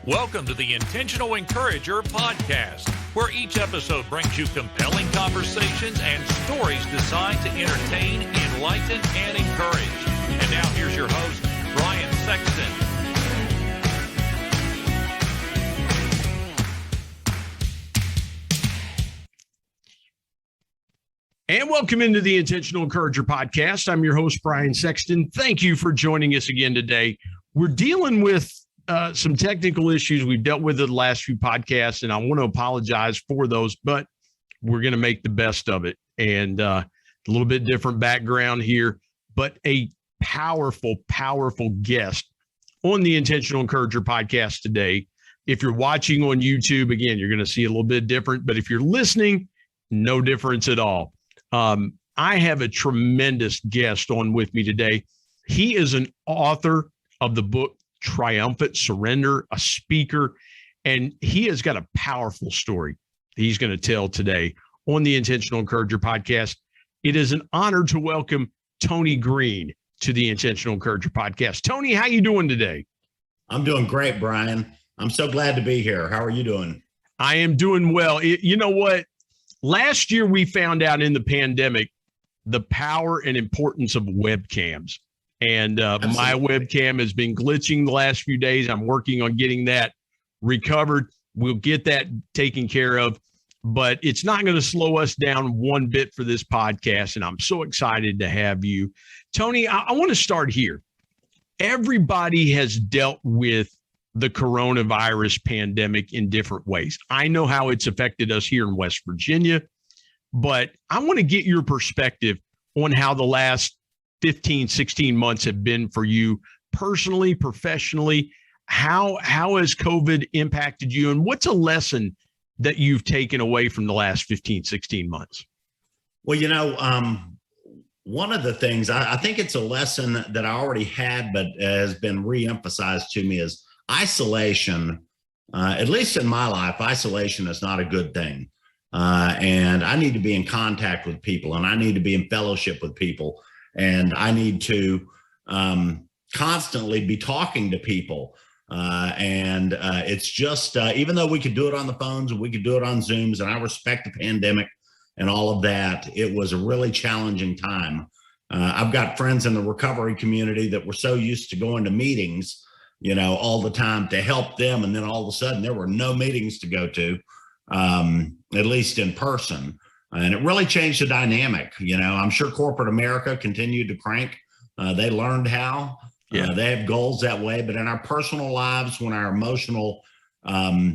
Welcome to the Intentional Encourager podcast, where each episode brings you compelling conversations and stories designed to entertain, enlighten, and encourage. And now here's your host, Brian Sexton. And welcome into the Intentional Encourager podcast. I'm your host, Brian Sexton. Thank you for joining us again today. We're dealing with some technical issues we've dealt with in the last few podcasts, and I want to apologize for those, but we're going to make the best of it. And a little bit different background here, but a powerful, powerful guest on the Intentional Encourager podcast today. If you're watching on YouTube, again, you're going to see a little bit different, but if you're listening, no difference at all. I have a tremendous guest on with me today. He is an author of the book Triumphant Surrender, a speaker, and he has got a powerful story he's going to tell today on the Intentional Encourager podcast. It is an honor to welcome Tony Green to the Intentional Encourager podcast. Tony, how you doing today? I'm doing great, Brian. I'm so glad to be here. How are you doing? I am doing well. You know what? Last year, we found out in the pandemic the power and importance of webcams. And my webcam has been glitching the last few days. I'm working on getting that recovered. We'll get that taken care of, but it's not going to slow us down one bit for this podcast. And I'm so excited to have you. Tony, I want to start here. Everybody has dealt with the coronavirus pandemic in different ways. I know how it's affected us here in West Virginia, but I want to get your perspective on how the last 15, 16 months have been for you personally, professionally. How has COVID impacted you? And what's a lesson that you've taken away from the last 15, 16 months? Well, one of the things, I think it's a lesson that I already had, but has been reemphasized to me is isolation. At least in my life, isolation is not a good thing. And I need to be in contact with people, and I need to be in fellowship with people. And I need to constantly be talking to people. And it's just, even though we could do it on the phones and we could do it on Zooms, and I respect the pandemic and all of that, it was a really challenging time. I've got friends in the recovery community that were so used to going to meetings, all the time to help them. And then all of a sudden there were no meetings to go to, at least in person. And it really changed the dynamic. I'm sure corporate America continued to crank. They learned how. They have goals that way. But in our personal lives, when our emotional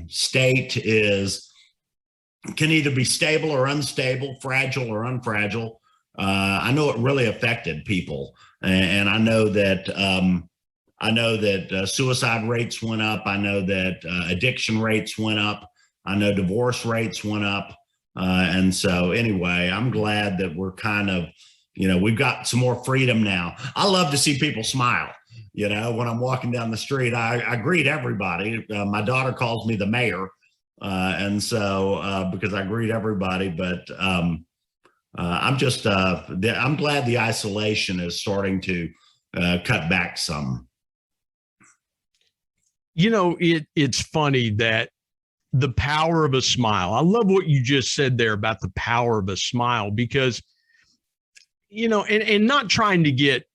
state can either be stable or unstable, fragile or unfragile, I know it really affected people. And I know that suicide rates went up. I know that addiction rates went up. I know divorce rates went up. And so anyway, I'm glad that we're kind of, we've got some more freedom now. I love to see people smile. When I'm walking down the street, I greet everybody. My daughter calls me the mayor. And so because I greet everybody, but I'm glad the isolation is starting to cut back some. It's funny that the power of a smile. I love what you just said there about the power of a smile, because, and not trying to get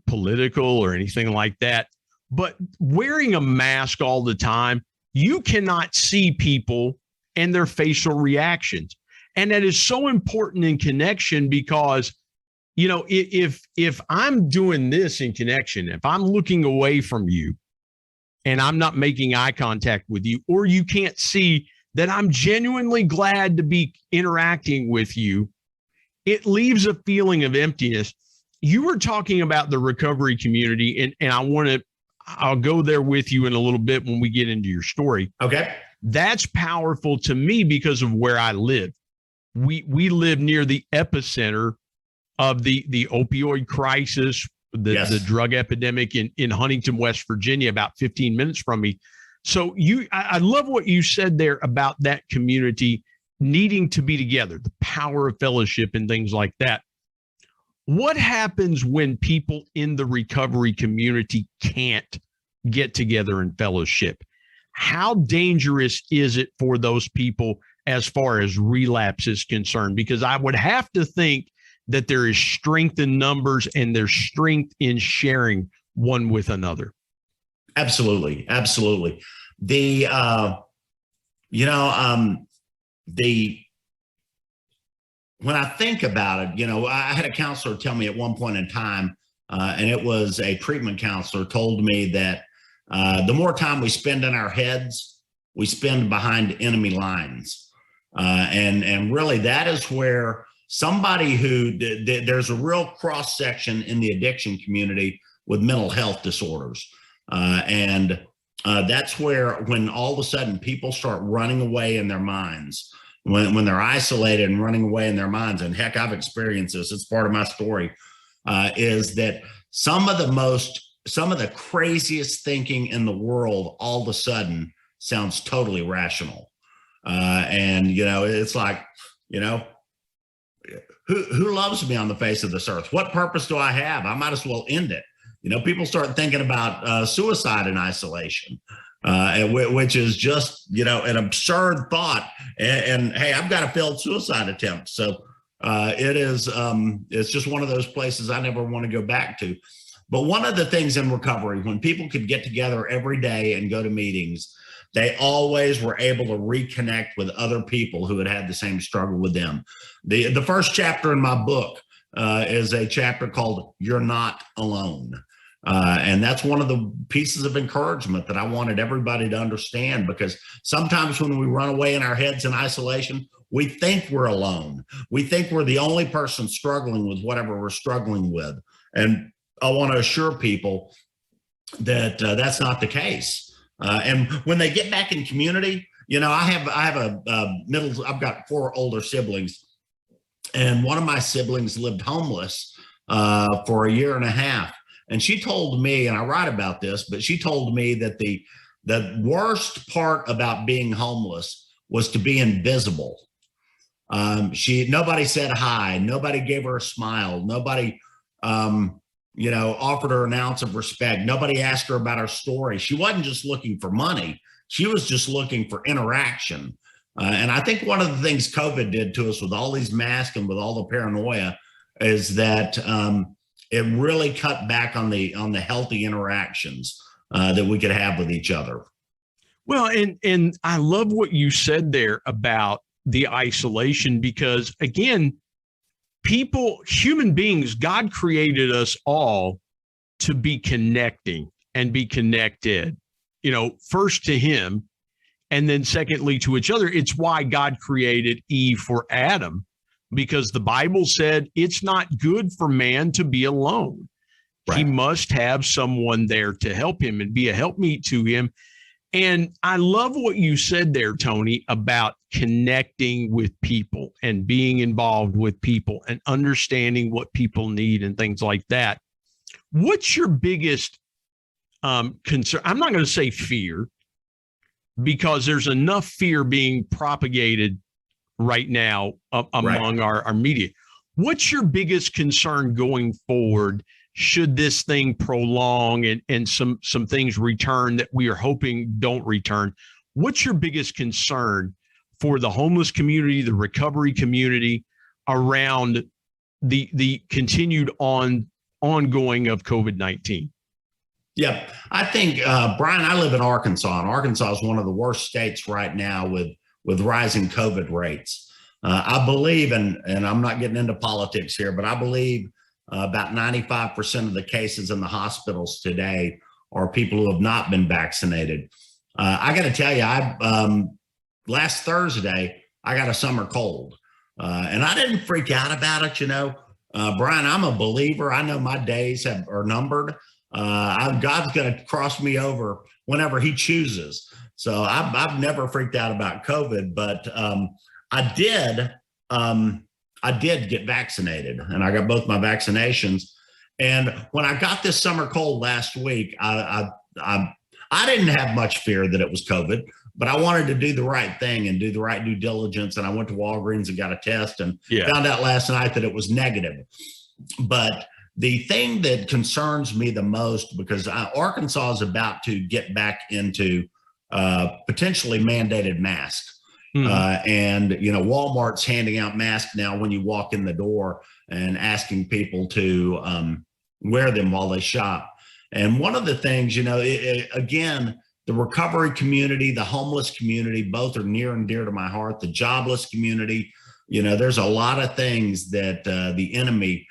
political or anything like that, but wearing a mask all the time, you cannot see people and their facial reactions. And that is so important in connection because, if I'm doing this in connection, if I'm looking away from you, and I'm not making eye contact with you, or you can't see that I'm genuinely glad to be interacting with you, it leaves a feeling of emptiness. You were talking about the recovery community, and I'll go there with you in a little bit when we get into your story. Okay. That's powerful to me because of where I live. We live near the epicenter of the opioid crisis, the drug epidemic in Huntington, West Virginia, about 15 minutes from me. So I love what you said there about that community needing to be together, the power of fellowship and things like that. What happens when people in the recovery community can't get together in fellowship? how dangerous is it for those people as far as relapse is concerned? Because I would have to think that there is strength in numbers and there's strength in sharing one with another. Absolutely. Absolutely. When I think about it, I had a counselor tell me at one point in time, and it was a treatment counselor, told me that the more time we spend in our heads, we spend behind enemy lines. And really that is where somebody there's a real cross section in the addiction community with mental health disorders. And that's where, when all of a sudden people start running away in their minds, when they're isolated and running away in their minds, and heck, I've experienced this, it's part of my story, is that some of the craziest thinking in the world all of a sudden sounds totally rational. And it's like, who loves me on the face of this earth? What purpose do I have? I might as well end it. People start thinking about suicide in isolation, which is just, an absurd thought. And hey, I've got a failed suicide attempt. So it's just one of those places I never want to go back to. But one of the things in recovery, when people could get together every day and go to meetings, they always were able to reconnect with other people who had had the same struggle with them. The first chapter in my book is a chapter called "You're Not Alone." And that's one of the pieces of encouragement that I wanted everybody to understand, because sometimes when we run away in our heads in isolation, we think we're alone. We think we're the only person struggling with whatever we're struggling with. And I want to assure people that that's not the case. And when they get back in community, I've got 4 older siblings, and one of my siblings lived homeless for a year and a half. And she told me, and I write about this, but she told me that the worst part about being homeless was to be invisible. Nobody said hi, nobody gave her a smile, nobody offered her an ounce of respect. Nobody asked her about her story. She wasn't just looking for money. She was just looking for interaction. And I think one of the things COVID did to us with all these masks and with all the paranoia is that it really cut back on the healthy interactions that we could have with each other. Well, and I love what you said there about the isolation, because again, human beings, God created us all to be connecting and be connected, first to him, and then secondly to each other. It's why God created Eve for Adam, because the Bible said it's not good for man to be alone. Right. He must have someone there to help him and be a helpmeet to him. And I love what you said there, Tony, about connecting with people and being involved with people and understanding what people need and things like that. What's your biggest concern? I'm not going to say fear, because there's enough fear being propagated right now among our media. What's your biggest concern going forward, should this thing prolong and some things return that we are hoping don't return? What's your biggest concern for the homeless community, the recovery community, around the continued ongoing of COVID-19? Yeah, I think, Brian, I live in Arkansas, and Arkansas is one of the worst states right now with rising COVID rates. I believe, and I'm not getting into politics here, but I believe about 95% of the cases in the hospitals today are people who have not been vaccinated. I got to tell you, last Thursday, I got a summer cold, and I didn't freak out about it. Brian, I'm a believer. I know my days are numbered. God's going to cross me over whenever he chooses. So I've never freaked out about COVID, but I did get vaccinated, and I got both my vaccinations. And when I got this summer cold last week, I didn't have much fear that it was COVID, but I wanted to do the right thing and do the right due diligence. And I went to Walgreens and got a test and found out last night that it was negative. But the thing that concerns me the most, because Arkansas is about to get back into potentially mandated masks. And, Walmart's handing out masks now when you walk in the door and asking people to wear them while they shop. And one of the things, again, the recovery community, the homeless community, both are near and dear to my heart. The jobless community, there's a lot of things that the enemy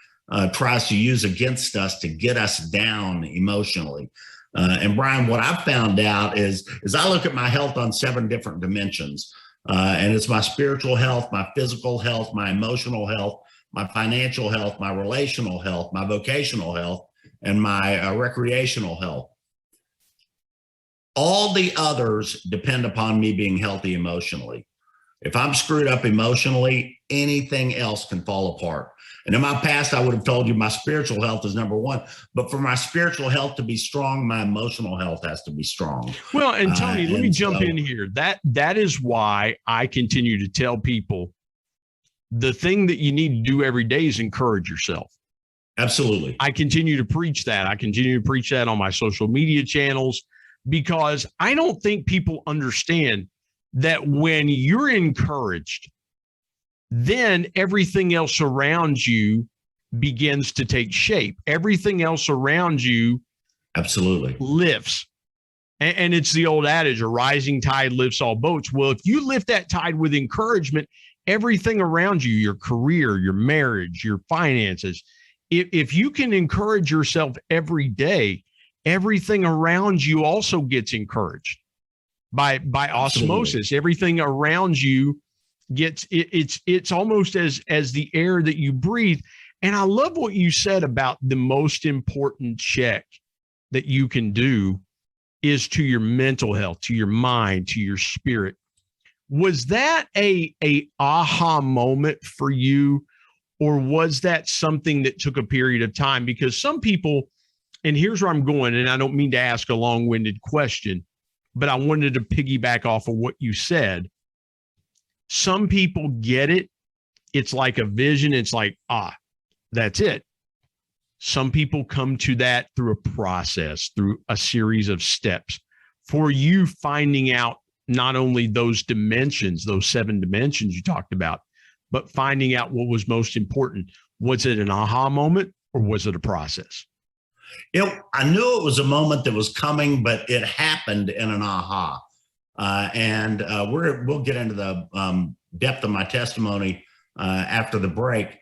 tries to use against us to get us down emotionally. And Brian, what I've found out is I look at my health on 7 different dimensions. And it's my spiritual health, my physical health, my emotional health, my financial health, my relational health, my vocational health, and my recreational health. All the others depend upon me being healthy emotionally. If I'm screwed up emotionally, anything else can fall apart. And in my past, I would have told you my spiritual health is number one. But for my spiritual health to be strong, my emotional health has to be strong. Well, and Tony, let me jump in here. That is why I continue to tell people the thing that you need to do every day is encourage yourself. Absolutely. I continue to preach that. I continue to preach that on my social media channels, because I don't think people understand that when you're encouraged, then everything else around you begins to take shape. Everything else around you absolutely lifts. And it's the old adage, a rising tide lifts all boats. Well, if you lift that tide with encouragement, everything around you, your career, your marriage, your finances, if you can encourage yourself every day, everything around you also gets encouraged by osmosis. Absolutely. Everything around you gets it's almost as the air that you breathe. And I love what you said about the most important check that you can do is to your mental health, to your mind, to your spirit. Was that a aha moment for you, or was that something that took a period of time? Because some people, and here's where I'm going, and I don't mean to ask a long-winded question, but I wanted to piggyback off of what you said. Some people get it. It's like a vision. It's like, that's it. Some people come to that through a process, through a series of steps. For you, finding out not only those dimensions, those 7 dimensions you talked about, but finding out what was most important. Was it an aha moment, or was it a process? I knew it was a moment that was coming, but it happened in an aha. And we'll get into the depth of my testimony after the break.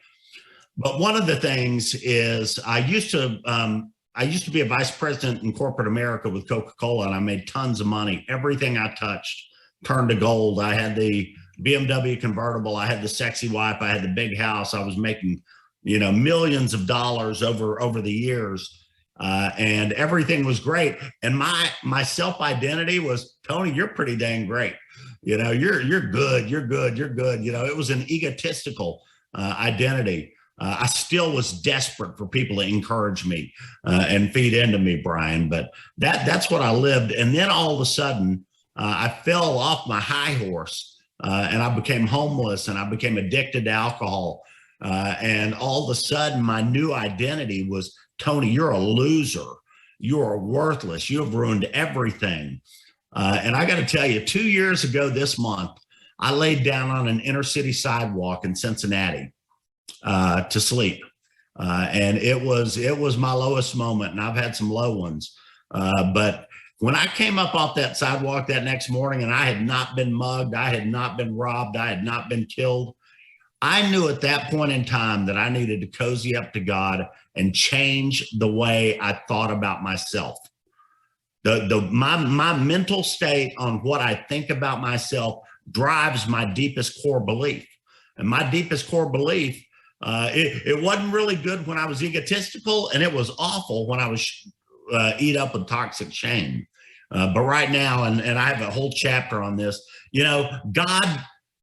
But one of the things is I used to be a vice president in corporate America with Coca-Cola, and I made tons of money. Everything I touched turned to gold. I had the BMW convertible. I had the sexy wife. I had the big house. I was making, millions of dollars over the years. And everything was great. And my self-identity was, Tony, you're pretty dang great. You're good. You're good. You're good. It was an egotistical identity. I still was desperate for people to encourage me and feed into me, Brian. But that's what I lived. And then all of a sudden, I fell off my high horse and I became homeless, and I became addicted to alcohol. And all of a sudden, my new identity was, Tony, you're a loser. You are worthless. You have ruined everything. And I got to tell you, 2 years ago this month, I laid down on an inner city sidewalk in Cincinnati to sleep. And it was my lowest moment, and I've had some low ones. But when I came up off that sidewalk that next morning, and I had not been mugged, I had not been robbed, I had not been killed, I knew at that point in time that I needed to cozy up to God and change the way I thought about myself. My mental state on what I think about myself drives my deepest core belief. And my deepest core belief, it wasn't really good when I was egotistical, and it was awful when I was eat up with toxic shame. But right now, and I have a whole chapter on this,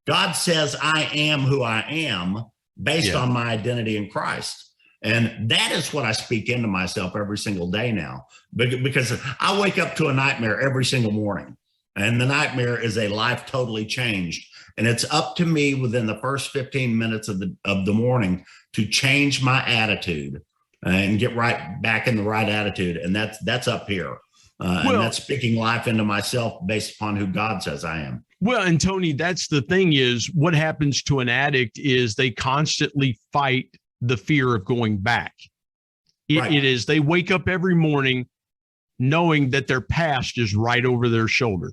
God says I am who I am based on my identity in Christ. And that is what I speak into myself every single day now, because I wake up to a nightmare every single morning, and the nightmare is a life totally changed. And it's up to me within the first 15 minutes of the morning to change my attitude and get right back in the right attitude. And that's up here. And that's speaking life into myself based upon who God says I am. Well, and Tony, that's the thing is what happens to an addict is they constantly fight the fear of going back. It is, they wake up every morning knowing that their past is right over their shoulder.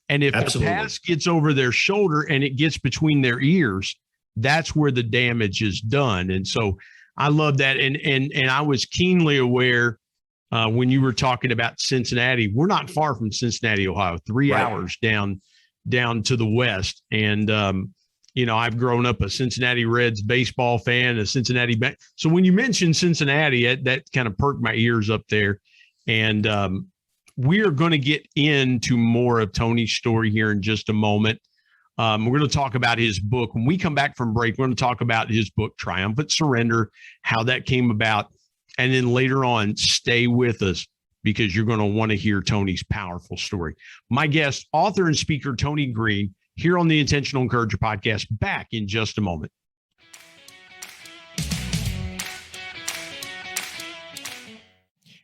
And if the past gets over their shoulder and it gets between their ears, that's where the damage is done. And so I love that. And I was keenly aware when you were talking about Cincinnati. We're not far from Cincinnati, Ohio, 3 hours down to the west. And, I've grown up a Cincinnati Reds baseball fan, a Cincinnati. So when you mentioned Cincinnati, that kind of perked my ears up there. And we are going to get into more of Tony's story here in just a moment. We're going to talk about his book. When we come back from break, we're going to talk about his book, Triumphant Surrender, how that came about. And then later on, stay with us because you're going to want to hear Tony's powerful story. My guest, author and speaker, Tony Green, here on the Intentional Encourager podcast, back in just a moment.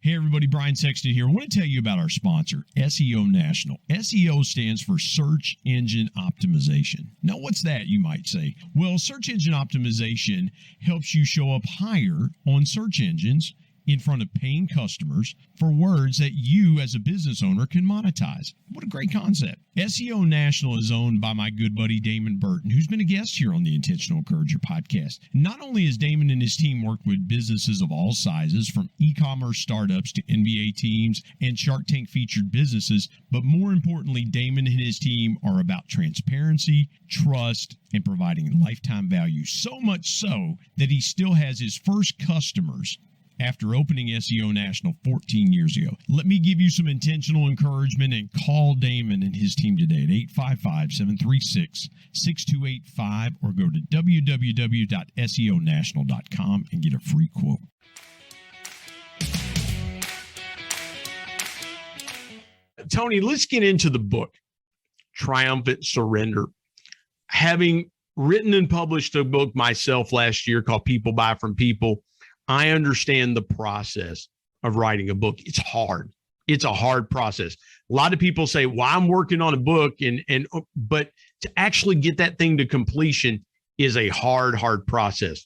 Hey everybody, Brian Sexton here. I want to tell you about our sponsor, SEO National. SEO stands for Search Engine Optimization. Now, what's that, you might say? Well, search engine optimization helps you show up higher on search engines in front of paying customers for words that you as a business owner can monetize. What a great concept. SEO National is owned by my good buddy Damon Burton, who's been a guest here on the Intentional Encourager podcast. Not only has Damon and his team worked with businesses of all sizes, from e-commerce startups to NBA teams and Shark Tank featured businesses, but more importantly, Damon and his team are about transparency, trust, and providing lifetime value. So much so that he still has his first customers after opening SEO National 14 years ago. Let me give you some intentional encouragement and call Damon and his team today at 855-736-6285 or go to www.seonational.com and get a free quote. Tony, let's get into the book, Triumphant Surrender. Having written and published a book myself last year called People Buy From People, I understand the process of writing a book. It's hard. It's a hard process. A lot of people say, well, I'm working on a book, but to actually get that thing to completion is a hard process.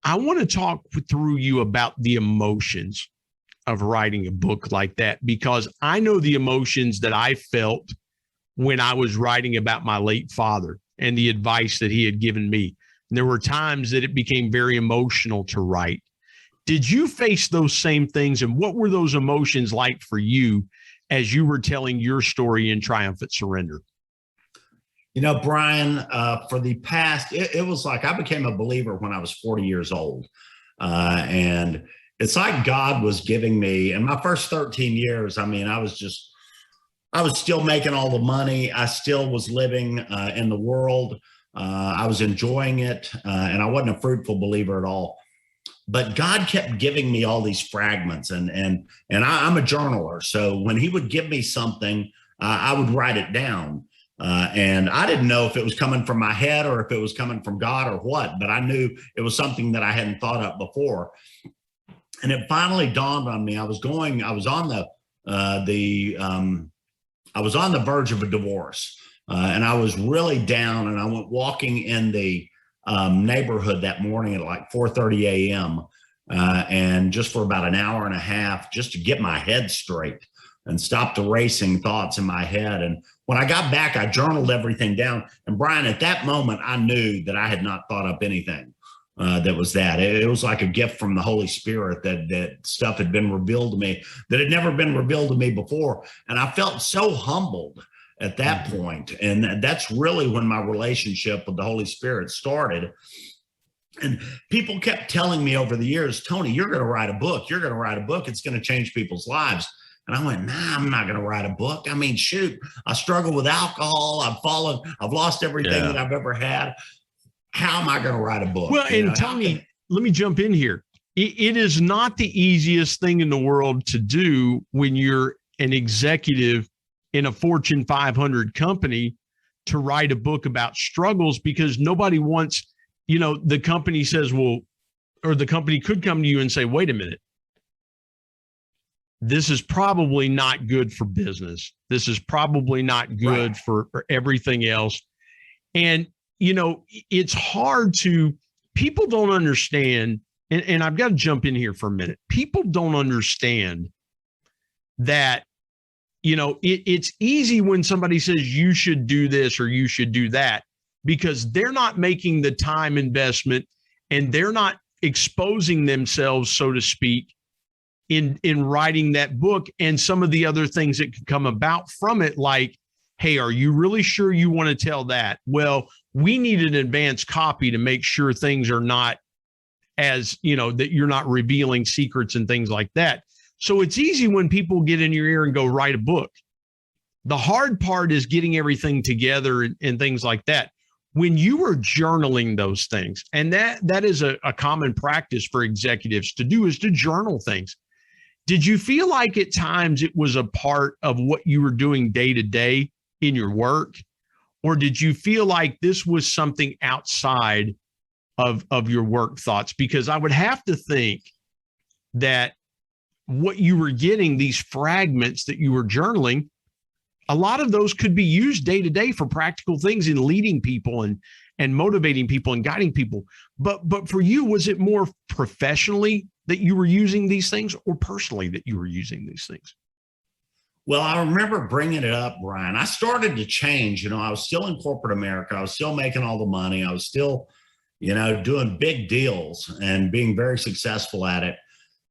I want to talk through you about the emotions of writing a book like that, because I know the emotions that I felt when I was writing about my late father and the advice that he had given me. There were times that it became very emotional to write. Did you face those same things? And what were those emotions like for you as you were telling your story in Triumphant Surrender? Brian, for the past, it was like I became a believer when I was 40 years old. And it's like God was giving me, in my first 13 years, I was still making all the money. I still was living in the world. I was enjoying it, and I wasn't a fruitful believer at all. But God kept giving me all these fragments, and I'm a journaler. So when he would give me something, I would write it down. And I didn't know if it was coming from my head or if it was coming from God or what, but I knew it was something that I hadn't thought of before. And it finally dawned on me. I was on the verge of a divorce. And I was really down, and I went walking in the neighborhood that morning at like 4:30 a.m. And just for about an hour and a half, just to get my head straight and stop the racing thoughts in my head. And when I got back, I journaled everything down. And Brian, at that moment, I knew that I had not thought up anything that was that. It was like a gift from the Holy Spirit that stuff had been revealed to me that had never been revealed to me before. And I felt so humbled at that point. And that's really when my relationship with the Holy Spirit started. And people kept telling me over the years, Tony, you're going to write a book. You're going to write a book. It's going to change people's lives. And I went, nah, I'm not going to write a book. I mean, shoot, I struggle with alcohol. I've lost everything that I've ever had. How am I going to write a book? Well, and Tony, let me jump in here. It is not the easiest thing in the world to do when you're an executive in a Fortune 500 company to write a book about struggles, because nobody wants, the company says, well, or the company could come to you and say, wait a minute, this is probably not good for business. This is probably not good Right. for everything else. And, you know, it's hard to, people don't understand, and I've got to jump in here for a minute. People don't understand that, you know, it's easy when somebody says you should do this or you should do that, because they're not making the time investment and they're not exposing themselves, so to speak, in writing that book and some of the other things that could come about from it. Like, hey, are you really sure you want to tell that? Well, we need an advanced copy to make sure things are not, as, you know, that you're not revealing secrets and things like that. So it's easy when people get in your ear and go, write a book. The hard part is getting everything together and things like that. When you were journaling those things, and that is a common practice for executives to do, is to journal things. Did you feel like at times it was a part of what you were doing day to day in your work? Or did you feel like this was something outside of your work thoughts? Because I would have to think that what you were getting, these fragments that you were journaling, a lot of those could be used day to day for practical things in leading people and motivating people and guiding people. But for you, was it more professionally that you were using these things, or personally that you were using these things? Well, I remember bringing it up, Brian. I started to change. You know, I was still in corporate America. I was still making all the money. I was still, you know, doing big deals and being very successful at it.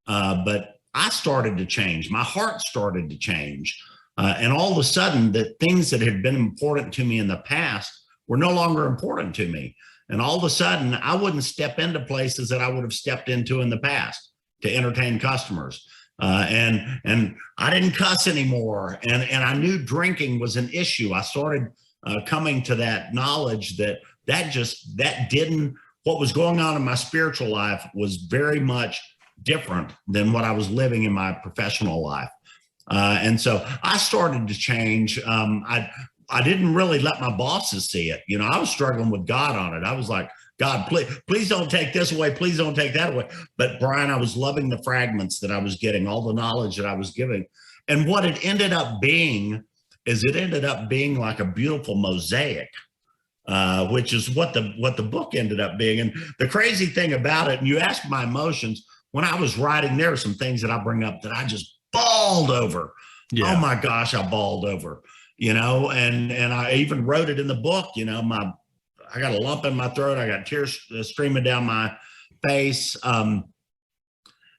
But I started to change. My heart started to change. And all of a sudden, the things that had been important to me in the past were no longer important to me. And all of a sudden, I wouldn't step into places that I would have stepped into in the past to entertain customers. And I didn't cuss anymore. And I knew drinking was an issue. I started coming to that knowledge that what was going on in my spiritual life was very much different than what I was living in my professional life. And so I started to change. I didn't really let my bosses see it. You know, I was struggling with God on it. I was like, God, please don't take this away. Please don't take that away. But Brian, I was loving the fragments that I was getting, all the knowledge that I was giving. And what it ended up being is it ended up being like a beautiful mosaic, which is what the book ended up being. And the crazy thing about it, and you asked my emotions, when I was writing, there were some things that I bring up that I just bawled over. Yeah. Oh my gosh, I bawled over, you know, and I even wrote it in the book. You know, I got a lump in my throat. I got tears streaming down my face.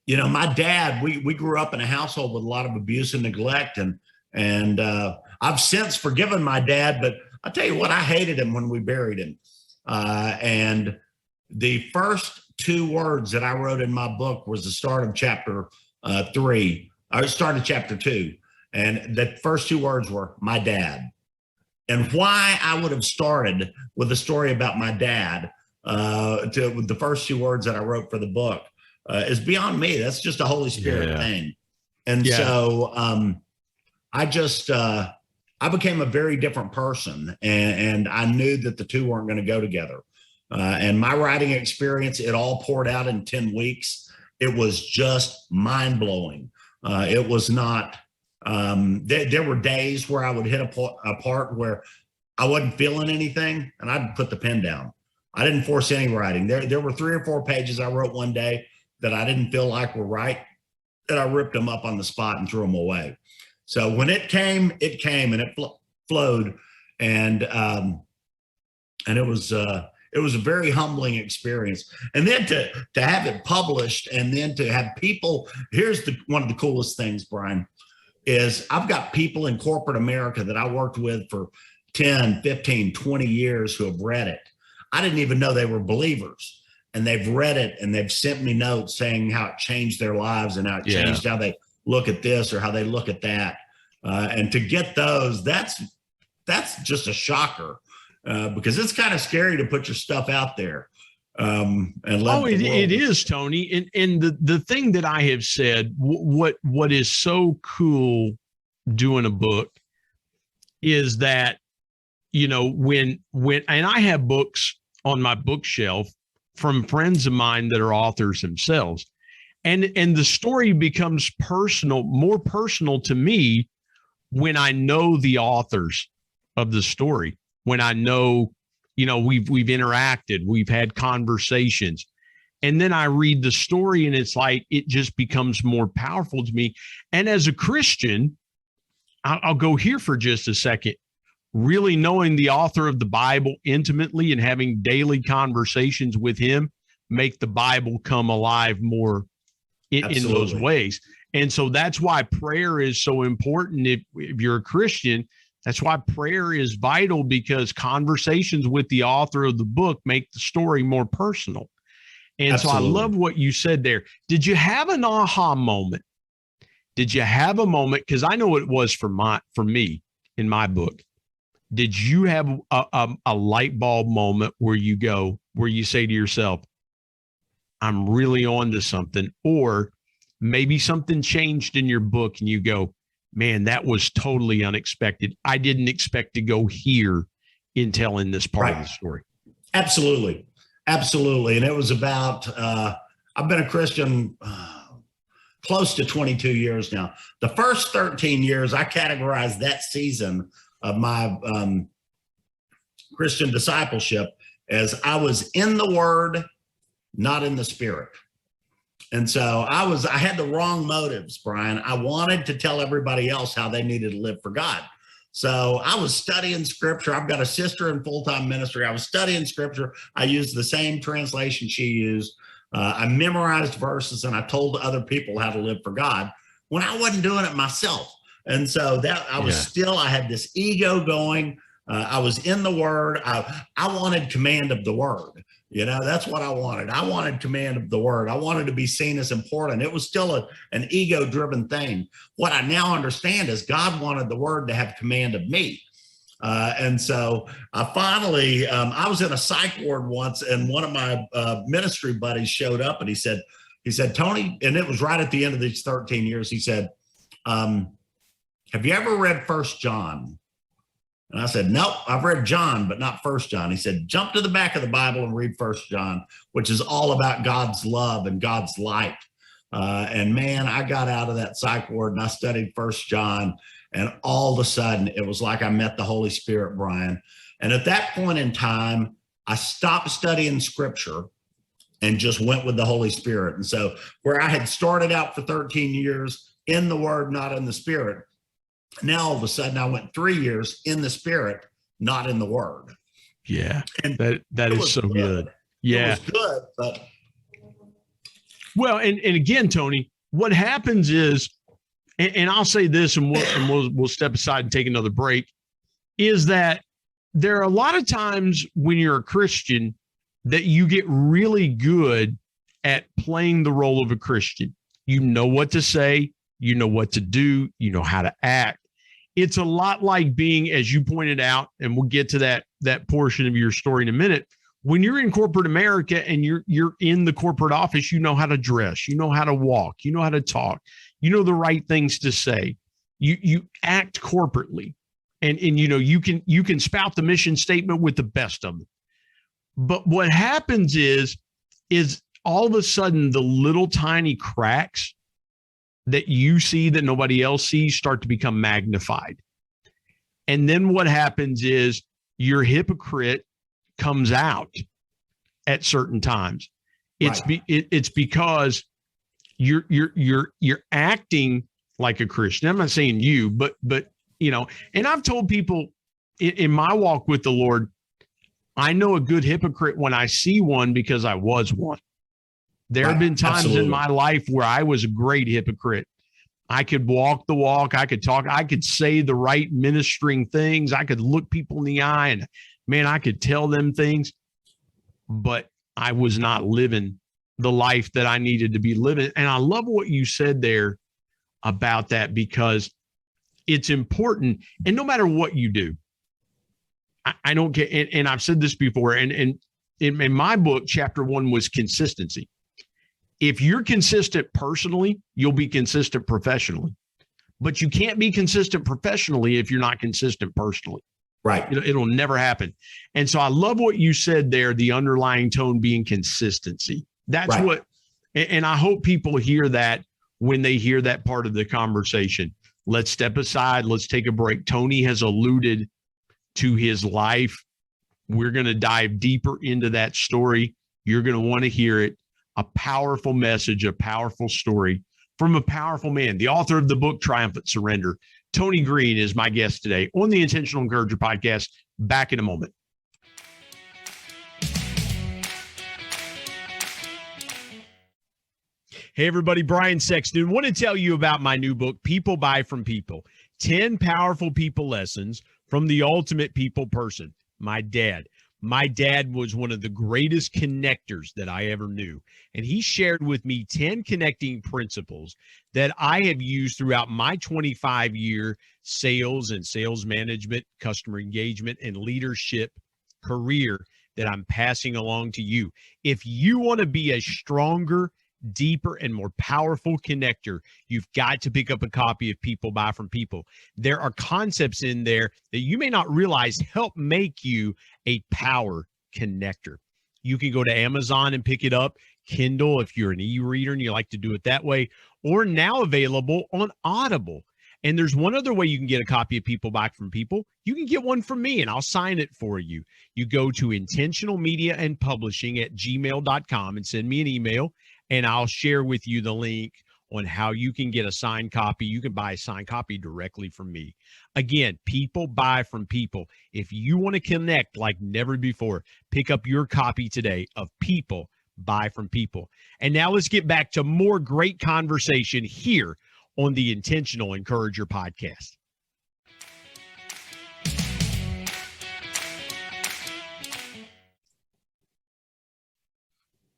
You know, my dad, we grew up in a household with a lot of abuse and neglect, and I've since forgiven my dad, but I'll tell you what, I hated him when we buried him. And the first 2 words that I wrote in my book was the start of chapter 3, or start of chapter 2. And the first 2 words were my dad. And why I would have started with a story about my dad with the first 2 words that I wrote for the book is beyond me. That's just a Holy Spirit thing. And so I became a very different person, and I knew that the 2 weren't going to go together. And my writing experience, it all poured out in 10 weeks. It was just mind blowing. It was not, there were days where I would hit a part where I wasn't feeling anything, and I'd put the pen down. I didn't force any writing. There were 3 or 4 pages I wrote one day that I didn't feel like were right, and I ripped them up on the spot and threw them away. So when it came, and it flowed, and it was a very humbling experience. And then to have it published, and then to have people, here's one of the coolest things, Brian, is I've got people in corporate America that I worked with for 10, 15, 20 years who have read it. I didn't even know they were believers, and they've read it, and they've sent me notes saying how it changed their lives and how it changed how they look at this or how they look at that. And to get those, that's just a shocker, because it's kind of scary to put your stuff out there. And let it is, Tony. And the thing that I have said, what is so cool doing a book is that, you know, when and I have books on my bookshelf from friends of mine that are authors themselves. And the story becomes personal, more personal to me when I know the authors of the story, when I know, we've interacted, we've had conversations. And then I read the story and it's like, it just becomes more powerful to me. And as a Christian, I'll go here for just a second, really knowing the author of the Bible intimately and having daily conversations with him make the Bible come alive more in those ways. And so that's why prayer is so important. If you're a Christian, that's why prayer is vital, because conversations with the author of the book make the story more personal. And Absolutely. So I love what you said there. Did you have an aha moment? Did you have a moment? Because I know it was for me in my book. Did you have a light bulb moment where you say to yourself, I'm really on to something, or maybe something changed in your book and you go, man, that was totally unexpected. I didn't expect to go here in telling this part of the story. Absolutely. And it was about, I've been a Christian close to 22 years now. The first 13 years, I categorized that season of my Christian discipleship as I was in the Word, not in the Spirit. And so I had the wrong motives, Brian. I wanted to tell everybody else how they needed to live for God. So I was studying scripture. I've got a sister in full-time ministry. I was studying scripture. I used the same translation she used. I memorized verses and I told other people how to live for God when I wasn't doing it myself. And so that I had this ego going. I was in the Word. I wanted command of the Word. That's what I wanted. I wanted command of the Word. I wanted to be seen as important. It was still an ego-driven thing. What I now understand is God wanted the Word to have command of me. And so I finally, I was in a psych ward once, and one of my ministry buddies showed up, and he said, Tony, and it was right at the end of these 13 years, he said, have you ever read 1 John? And I said, nope, I've read John, but not 1 John. He said, jump to the back of the Bible and read 1 John, which is all about God's love and God's light. And man, I got out of that psych ward and I studied 1 John, and all of a sudden it was like I met the Holy Spirit, Brian. And at that point in time, I stopped studying scripture and just went with the Holy Spirit. And so where I had started out for 13 years in the Word, not in the Spirit, now all of a sudden I went 3 years in the Spirit, not in the Word. Yeah. And that is so good. Yeah. It was good, but. Well, and again, Tony, what happens is, and I'll say this, and we'll step aside and take another break, is that there are a lot of times when you're a Christian that you get really good at playing the role of a Christian. You know what to say, you know what to do, you know how to act. It's a lot like being, as you pointed out, and we'll get to that portion of your story in a minute. When you're in corporate America and you're in the corporate office, you know how to dress, you know how to walk, you know how to talk, you know the right things to say. You act corporately, and you can spout the mission statement with the best of them. But what happens is all of a sudden the little tiny cracks that you see that nobody else sees start to become magnified. And then what happens is your hypocrite comes out at certain times. It's because you're acting like a Christian. I'm not saying you, but and I've told people in my walk with the Lord, I know a good hypocrite when I see one because I was one. There have been times in my life where I was a great hypocrite. I could walk the walk. I could talk. I could say the right ministering things. I could look people in the eye and, man, I could tell them things, but I was not living the life that I needed to be living. And I love what you said there about that, because it's important. And no matter what you do, I don't get, and I've said this before, and in my book, chapter 1 was consistency. If you're consistent personally, you'll be consistent professionally, but you can't be consistent professionally if you're not consistent personally. Right. It'll never happen. And so I love what you said there, the underlying tone being consistency. That's right. And I hope people hear that when they hear that part of the conversation. Let's step aside. Let's take a break. Tony has alluded to his life. We're going to dive deeper into that story. You're going to want to hear it. A powerful message, a powerful story from a powerful man, the author of the book, Triumphant Surrender. Tony Green is my guest today on the Intentional Encourager podcast. Back in a moment. Hey, everybody, Brian Sexton. Want to tell you about my new book, People Buy From People, 10 Powerful People Lessons from the Ultimate People Person, my dad. My dad was one of the greatest connectors that I ever knew, and he shared with me 10 connecting principles that I have used throughout my 25-year sales and sales management, customer engagement, and leadership career that I'm passing along to you. If you want to be a stronger, deeper, and more powerful connector, you've got to pick up a copy of People Buy From People. There are concepts in there that you may not realize help make you a power connector. You can go to Amazon and pick it up, Kindle if you're an e-reader and you like to do it that way, or now available on Audible. And there's one other way you can get a copy of People Buy From People. You can get one from me and I'll sign it for you. You go to intentionalmediaandpublishing@gmail.com and send me an email, and I'll share with you the link on how you can get a signed copy. You can buy a signed copy directly from me. Again, People Buy From People. If you want to connect like never before, pick up your copy today of People Buy From People. And now let's get back to more great conversation here on the Intentional Encourager podcast.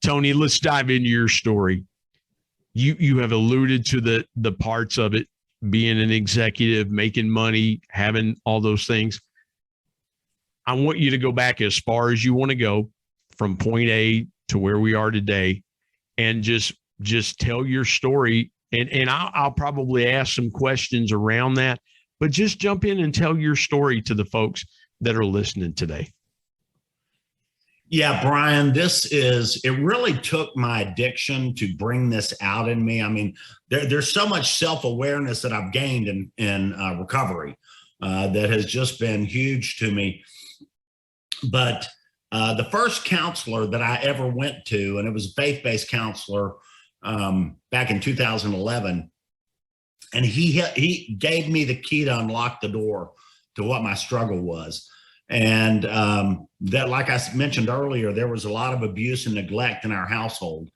Tony, let's dive into your story. You have alluded to the parts of it, being an executive, making money, having all those things. I want you to go back as far as you want to go from point A to where we are today, and just tell your story. And I'll probably ask some questions around that, but just jump in and tell your story to the folks that are listening today. Yeah, Brian, it really took my addiction to bring this out in me. I mean, there's so much self-awareness that I've gained in recovery that has just been huge to me. But the first counselor that I ever went to, and it was a faith-based counselor back in 2011, and he gave me the key to unlock the door to what my struggle was. And that, like I mentioned earlier, there was a lot of abuse and neglect in our household.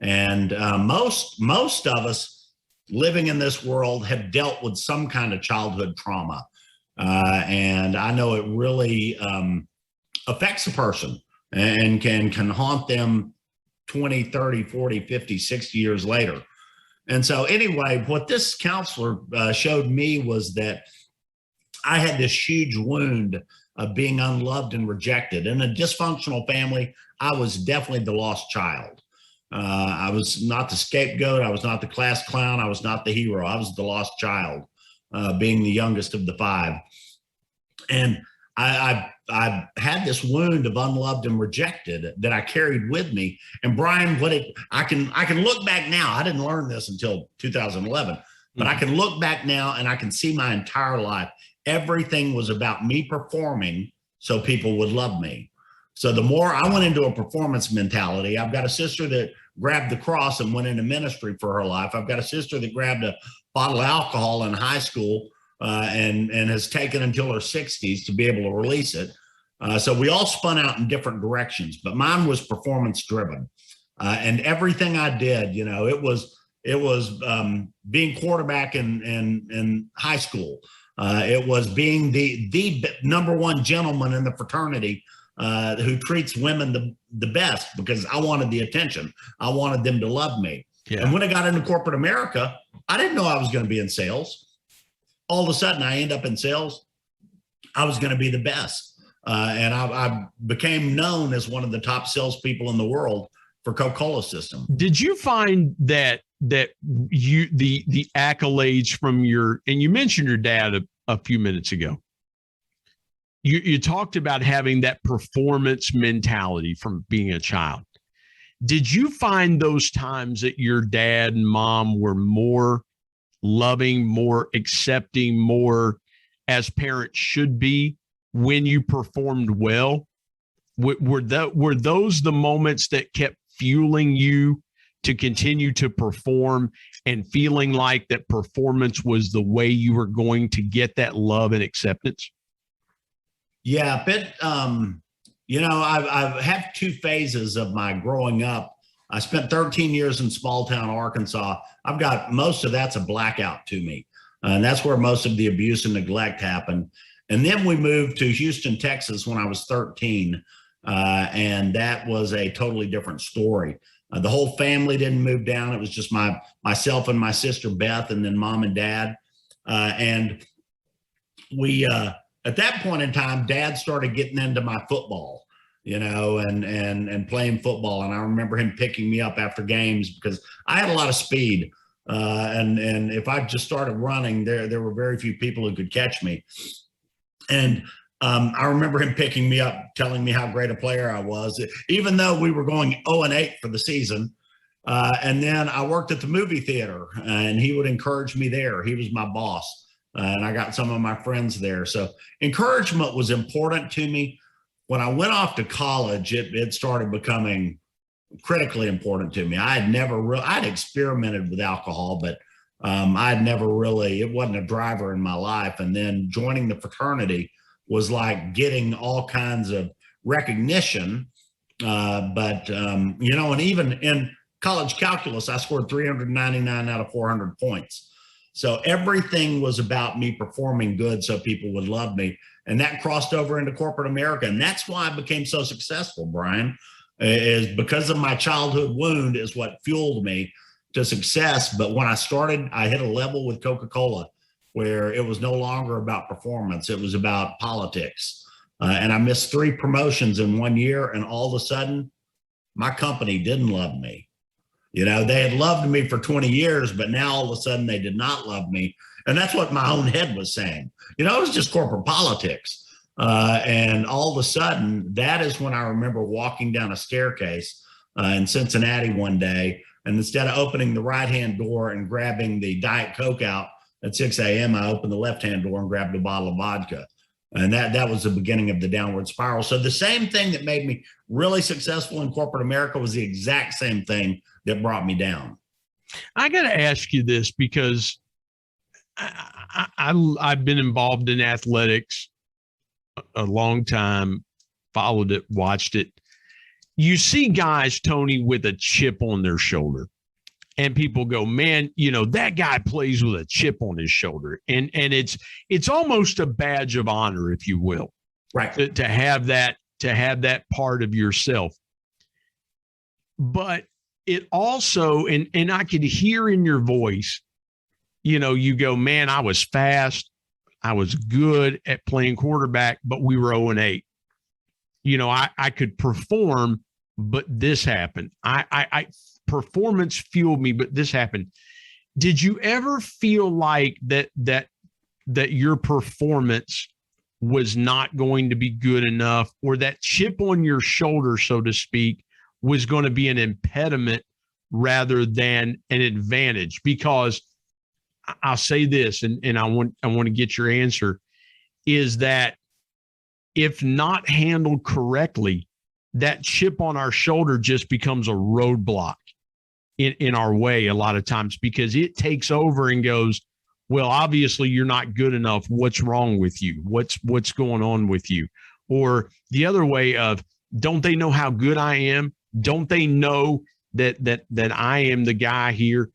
And most of us living in this world have dealt with some kind of childhood trauma. And I know it really affects a person and can haunt them 20, 30, 40, 50, 60 years later. And so anyway, what this counselor showed me was that I had this huge wound of being unloved and rejected. In a dysfunctional family, I was definitely the lost child. I was not the scapegoat. I was not the class clown. I was not the hero. I was the lost child, being the youngest of the five. And I had this wound of unloved and rejected that I carried with me. And Brian, I can look back now. I didn't learn this until 2011, but I can look back now and I can see my entire life. Everything was about me performing so people would love me. So the more I went into a performance mentality, I've got a sister that grabbed the cross and went into ministry for her life. I've got a sister that grabbed a bottle of alcohol in high school and has taken until her 60s to be able to release it. So we all spun out in different directions, but mine was performance driven. And everything I did, it was being quarterback in high school. It was being the number one gentleman in the fraternity who treats women the best because I wanted the attention. I wanted them to love me. Yeah. And when I got into corporate America, I didn't know I was going to be in sales. All of a sudden, I end up in sales. I was going to be the best. And I became known as one of the top salespeople in the world for Coca-Cola system. Did you find that you the accolades from and you mentioned your dad a few minutes ago. You talked about having that performance mentality from being a child. Did you find those times that your dad and mom were more loving, more accepting, more as parents should be when you performed well? Were those the moments that kept fueling you to continue to perform and feeling like that performance was the way you were going to get that love and acceptance? Yeah, but I've had two phases of my growing up. I spent 13 years in small town Arkansas. I've got most of that's a blackout to me. And that's where most of the abuse and neglect happened. And then we moved to Houston, Texas when I was 13. And that was a totally different story. The whole family didn't move down. It was just myself and my sister Beth, and then mom and dad. And we, at that point in time, Dad started getting into my football, and playing football. And I remember him picking me up after games because I had a lot of speed. And if I just started running, there were very few people who could catch me. And I remember him picking me up, telling me how great a player I was, even though we were going 0-8 for the season. And then I worked at the movie theater, and he would encourage me there. He was my boss, and I got some of my friends there. So encouragement was important to me. When I went off to college, it started becoming critically important to me. I'd experimented with alcohol, but I'd never really, it wasn't a driver in my life. And then joining the fraternity was like getting all kinds of recognition. And even in college calculus, I scored 399 out of 400 points. So everything was about me performing good so people would love me. And that crossed over into corporate America. And that's why I became so successful, Brian, is because of my childhood wound is what fueled me to success. But when I started, I hit a level with Coca-Cola where it was no longer about performance. It was about politics. And I missed 3 promotions in 1 year. And all of a sudden, my company didn't love me. They had loved me for 20 years, but now all of a sudden they did not love me. And that's what my own head was saying. It was just corporate politics. And all of a sudden, that is when I remember walking down a staircase in Cincinnati one day. And instead of opening the right-hand door and grabbing the Diet Coke out at 6 a.m., I opened the left-hand door and grabbed a bottle of vodka. And that was the beginning of the downward spiral. So the same thing that made me really successful in corporate America was the exact same thing that brought me down. I got to ask you this because I've been involved in athletics a long time, followed it, watched it. You see guys, Tony, with a chip on their shoulder, and people go, man, that guy plays with a chip on his shoulder. And it's almost a badge of honor, if you will, right, to have that part of yourself. But it also, and I could hear in your voice, you go, man, I was fast. I was good at playing quarterback, but we were 0-8. I could perform, but this happened. I performance fueled me, but this happened. Did you ever feel like that your performance was not going to be good enough, or that chip on your shoulder, so to speak, was going to be an impediment rather than an advantage? Because I'll say this, and I want to get your answer, is that if not handled correctly, that chip on our shoulder just becomes a roadblock in our way a lot of times, because it takes over and goes, well, obviously you're not good enough. What's wrong with you? What's going on with you? Or the other way of, don't they know how good I am? Don't they know that I am the guy here?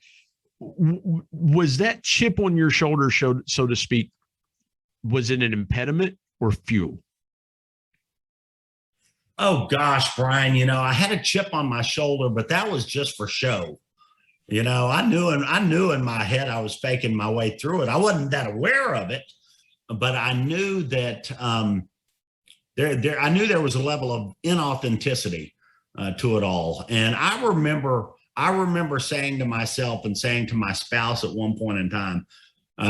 Was that chip on your shoulder, so to speak, was it an impediment or fuel? Oh gosh, Brian, I had a chip on my shoulder, but that was just for show. I knew in my head I was faking my way through it. I wasn't that aware of it, but I knew that I knew there was a level of inauthenticity to it all. And I remember saying to myself and saying to my spouse at one point in time,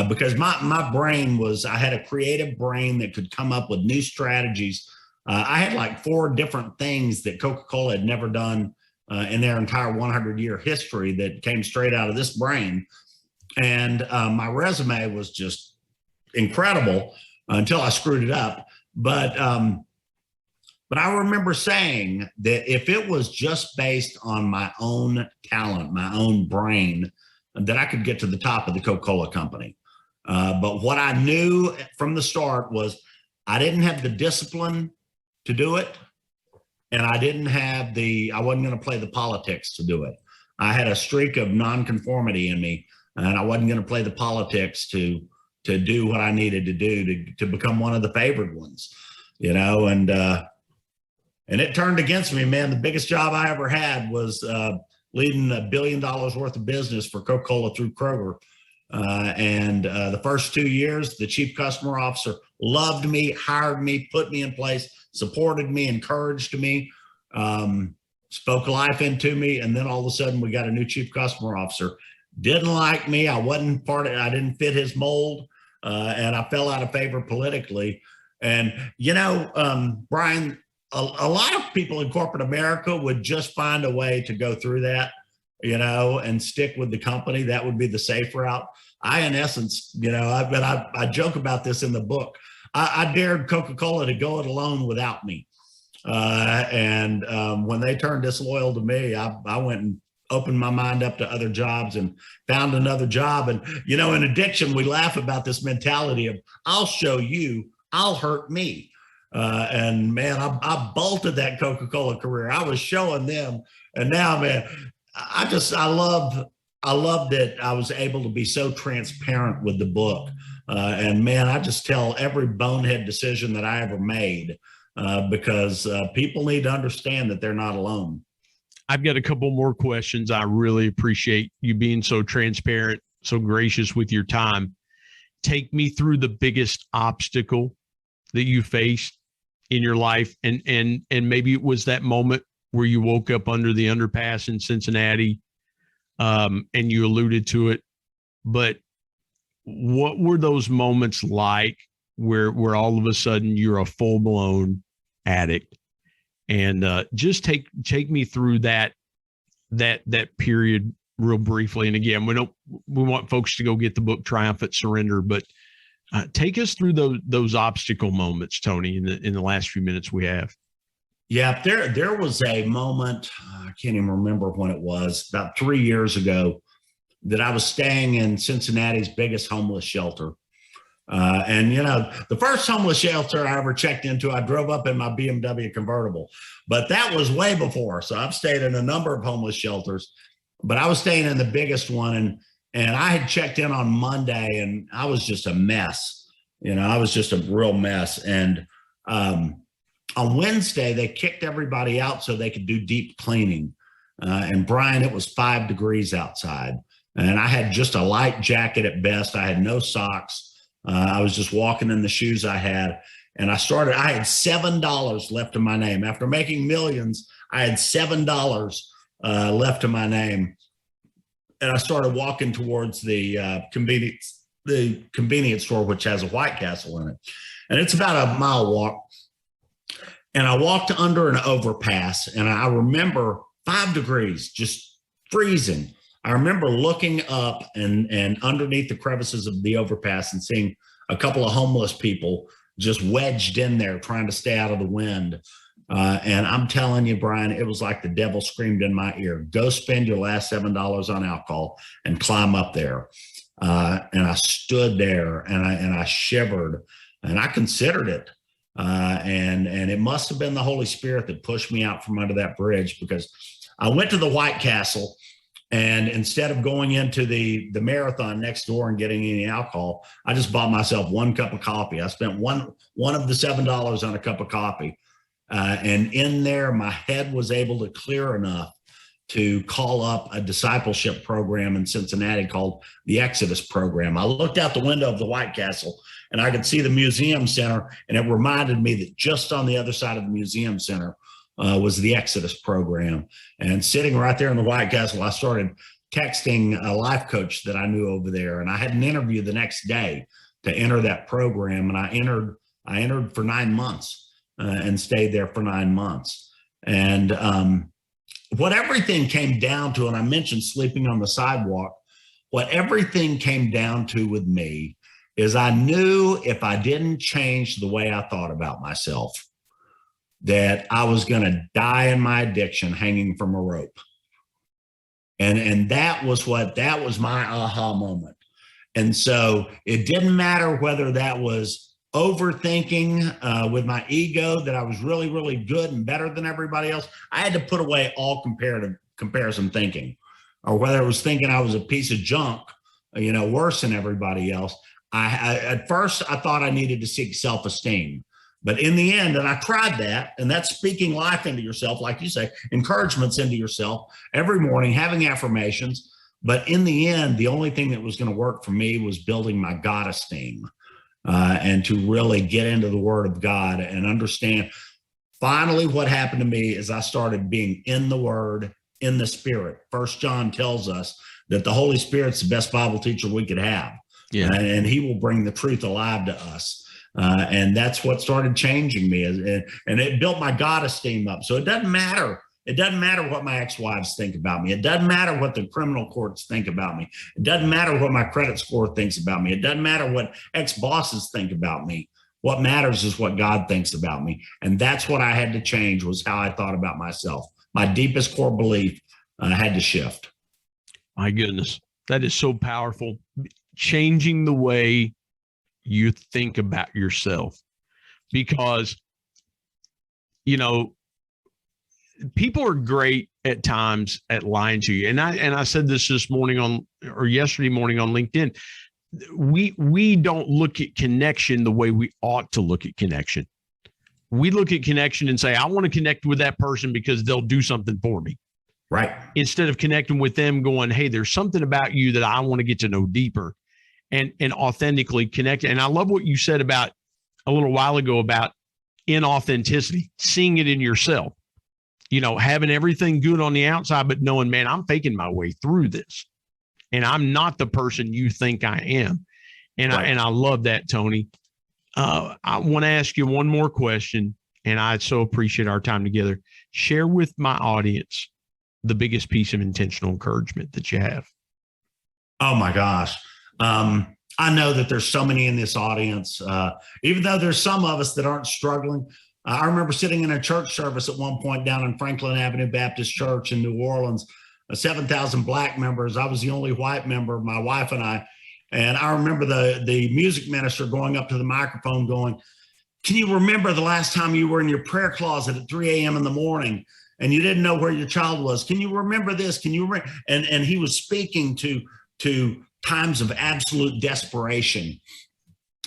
because my brain I had a creative brain that could come up with new strategies. I had like 4 different things that Coca-Cola had never done in their entire 100-year history that came straight out of this brain. And my resume was just incredible until I screwed it up. But I remember saying that if it was just based on my own talent, my own brain, that I could get to the top of the Coca-Cola company. But what I knew from the start was I didn't have the discipline to do it. And I wasn't going to play the politics to do it. I had a streak of nonconformity in me, and I wasn't going to play the politics to do what I needed to do to become one of the favored ones, and it turned against me, man. The biggest job I ever had was leading $1 billion worth of business for Coca-Cola through Kroger. And the first 2 years, the chief customer officer loved me, hired me, put me in place, supported me, encouraged me, spoke life into me. And then all of a sudden we got a new chief customer officer. Didn't like me. I didn't fit his mold. And I fell out of favor politically. And, Brian, a lot of people in corporate America would just find a way to go through that, and stick with the company. That would be the safe route. I, in essence, I joke about this in the book. I dared Coca-Cola to go it alone without me. And when they turned disloyal to me, I went and opened my mind up to other jobs and found another job. And, in addiction, we laugh about this mentality of I'll show you, I'll hurt me. And man, I bolted that Coca-Cola career. I was showing them. And now, man, I love that I was able to be so transparent with the book. And man, I just tell every bonehead decision that I ever made because people need to understand that they're not alone. I've got a couple more questions. I really appreciate you being so transparent, so gracious with your time. Take me through the biggest obstacle that you faced in your life. And maybe it was that moment where you woke up under the underpass in Cincinnati, and you alluded to it, but what were those moments like where all of a sudden you're a full-blown addict? And just take me through that period real briefly. And again, we want folks to go get the book Triumphant Surrender, but take us through those obstacle moments, Tony, in the last few minutes we have. Yeah, there was a moment, I can't even remember when it was, about 3 years ago, that I was staying in Cincinnati's biggest homeless shelter. And, the first homeless shelter I ever checked into, I drove up in my BMW convertible, but that was way before. So I've stayed in a number of homeless shelters, but I was staying in the biggest one. And I had checked in on Monday and I was just a mess. I was just a real mess. And on Wednesday, they kicked everybody out so they could do deep cleaning. And Brian, it was 5 degrees outside. And I had just a light jacket at best. I had no socks. I was just walking in the shoes I had. And I had $7 left in my name. After making millions, I had $7 left in my name. And I started walking towards the convenience store, which has a White Castle in it. And it's about a mile walk. And I walked under an overpass, and I remember 5 degrees, just freezing. I remember looking up and underneath the crevices of the overpass and seeing a couple of homeless people just wedged in there trying to stay out of the wind. And I'm telling you, Brian, it was like the devil screamed in my ear, go spend your last $7 on alcohol and climb up there. And I stood there and I shivered and I considered it. And it must have been the Holy Spirit that pushed me out from under that bridge, because I went to the White Castle, and instead of going into the marathon next door and getting any alcohol, I just bought myself 1 cup of coffee. I spent one of the $7 on a cup of coffee. And in there, my head was able to clear enough to call up a discipleship program in Cincinnati called the Exodus Program. I looked out the window of the White Castle and I could see the museum center, and it reminded me that just on the other side of the museum center was the Exodus Program. And sitting right there in the White Castle, I started texting a life coach that I knew over there, and I had an interview the next day to enter that program, and I entered for 9 months and stayed there for 9 months. And what everything came down to, and I mentioned sleeping on the sidewalk, what everything came down to with me is I knew if I didn't change the way I thought about myself, that I was going to die in my addiction hanging from a rope. And that was my aha moment. And so it didn't matter whether that was overthinking with my ego that I was really, really good and better than everybody else. I had to put away all comparison thinking, or whether it was thinking I was a piece of junk, worse than everybody else. At first I thought I needed to seek self-esteem, but in the end, and I tried that, and that's speaking life into yourself, like you say, encouragements into yourself every morning, having affirmations. But in the end, the only thing that was going to work for me was building my God esteem, and to really get into the Word of God and understand. Finally, what happened to me is I started being in the Word, in the Spirit. 1 John tells us that the Holy Spirit's the best Bible teacher we could have. Yeah. And he will bring the truth alive to us. And that's what started changing me. And it built my God esteem up. So it doesn't matter. It doesn't matter what my ex-wives think about me. It doesn't matter what the criminal courts think about me. It doesn't matter what my credit score thinks about me. It doesn't matter what ex-bosses think about me. What matters is what God thinks about me. And that's what I had to change, was how I thought about myself. My deepest core belief had to shift. My goodness, that is so powerful. Changing the way you think about yourself, because, people are great at times at lying to you. And I said this morning yesterday morning on LinkedIn. We don't look at connection the way we ought to look at connection. We look at connection and say, I want to connect with that person because they'll do something for me. Right. Instead of connecting with them going, hey, there's something about you that I want to get to know deeper and authentically connect. And I love what you said about a little while ago about inauthenticity, seeing it in yourself, having everything good on the outside, but knowing, man, I'm faking my way through this and I'm not the person you think I am. And right. I love that, Tony. I want to ask you one more question, and I so appreciate our time together. Share with my audience the biggest piece of intentional encouragement that you have. Oh my gosh. I know that there's so many in this audience, even though there's some of us that aren't struggling. I remember sitting in a church service at one point down in Franklin Avenue Baptist Church in New Orleans, 7,000 black members. I was the only white member, my wife and I. And I remember the music minister going up to the microphone going, can you remember the last time you were in your prayer closet at 3 a.m. in the morning and you didn't know where your child was? Can you remember this? Can you remember? And he was speaking to times of absolute desperation.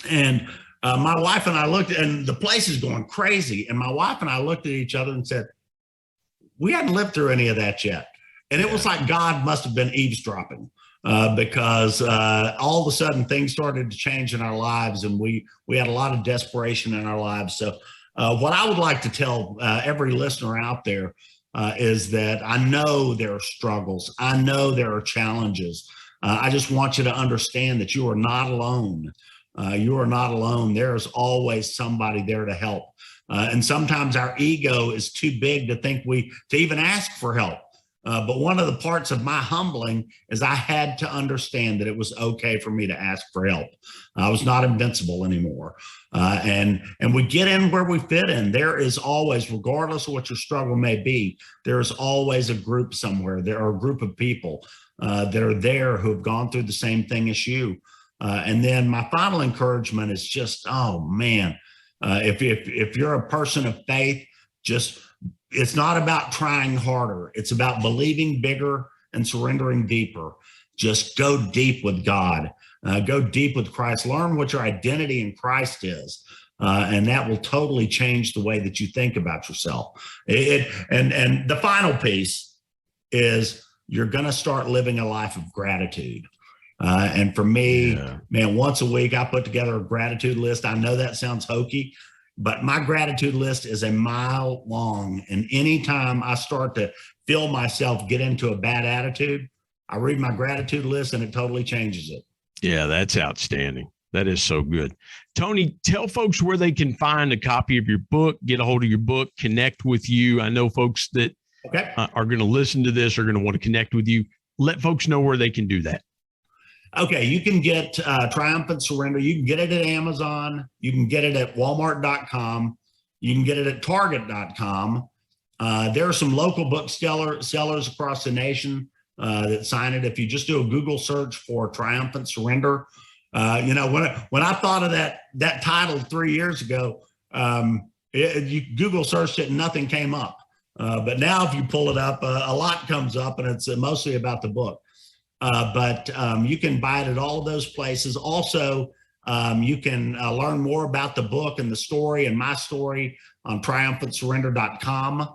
And my wife and I looked, and the place is going crazy. And my wife and I looked at each other and said, we hadn't lived through any of that yet. And it was like God must have been eavesdropping, because all of a sudden things started to change in our lives, and we had a lot of desperation in our lives. So what I would like to tell every listener out there is that I know there are struggles. I know there are challenges. I just want you to understand that you are not alone. You are not alone. There is always somebody there to help. And sometimes our ego is too big to even ask for help. But one of the parts of my humbling is I had to understand that it was okay for me to ask for help. I was not invincible anymore. And we get in where we fit in. There is always, regardless of what your struggle may be, there is always a group somewhere. There are a group of people that are there who have gone through the same thing as you. And then my final encouragement is just, oh man, if you're a person of faith, it's not about trying harder. It's about believing bigger and surrendering deeper. Just go deep with God. Go deep with Christ. Learn what your identity in Christ is. And that will totally change the way that you think about yourself. And the final piece is you're going to start living a life of gratitude. And for me, man, once a week, I put together a gratitude list. I know that sounds hokey, but my gratitude list is a mile long. And anytime I start to feel myself get into a bad attitude, I read my gratitude list and it totally changes it. Yeah, that's outstanding. That is so good. Tony, tell folks where they can find a copy of your book, get a hold of your book, connect with you. I know folks that are going to listen to this, are going to want to connect with you, let folks know where they can do that. Okay, you can get Triumphant Surrender. You can get it at Amazon. You can get it at Walmart.com. You can get it at Target.com. There are some local sellers across the nation that sign it. If you just do a Google search for Triumphant Surrender, when I thought of that title 3 years ago, you Google searched it and nothing came up. But now if you pull it up, a lot comes up, and it's mostly about the book. But you can buy it at all of those places. Also, you can learn more about the book and the story and my story on triumphantsurrender.com.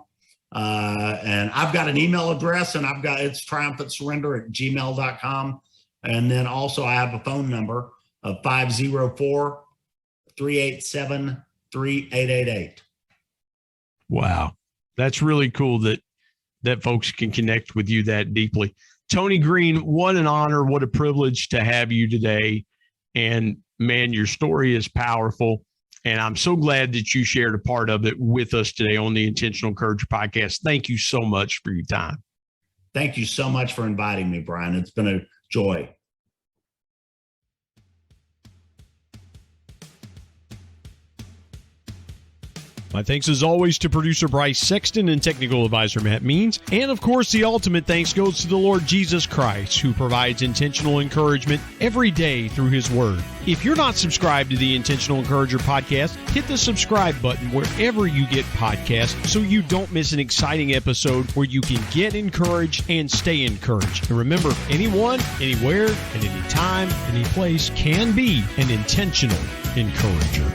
And I've got an email address, and it's triumphantsurrender@gmail.com. And then also I have a phone number of 504-387-3888. Wow. That's really cool that folks can connect with you that deeply. Tony Green, what an honor, what a privilege to have you today. And man, your story is powerful. And I'm so glad that you shared a part of it with us today on the Intentional Encourager podcast. Thank you so much for your time. Thank you so much for inviting me, Brian. It's been a joy. My thanks as always to producer Bryce Sexton and technical advisor Matt Means. And of course, the ultimate thanks goes to the Lord Jesus Christ, who provides intentional encouragement every day through his word. If you're not subscribed to the Intentional Encourager podcast, hit the subscribe button wherever you get podcasts so you don't miss an exciting episode where you can get encouraged and stay encouraged. And remember, anyone, anywhere, at any time, any place can be an intentional encourager.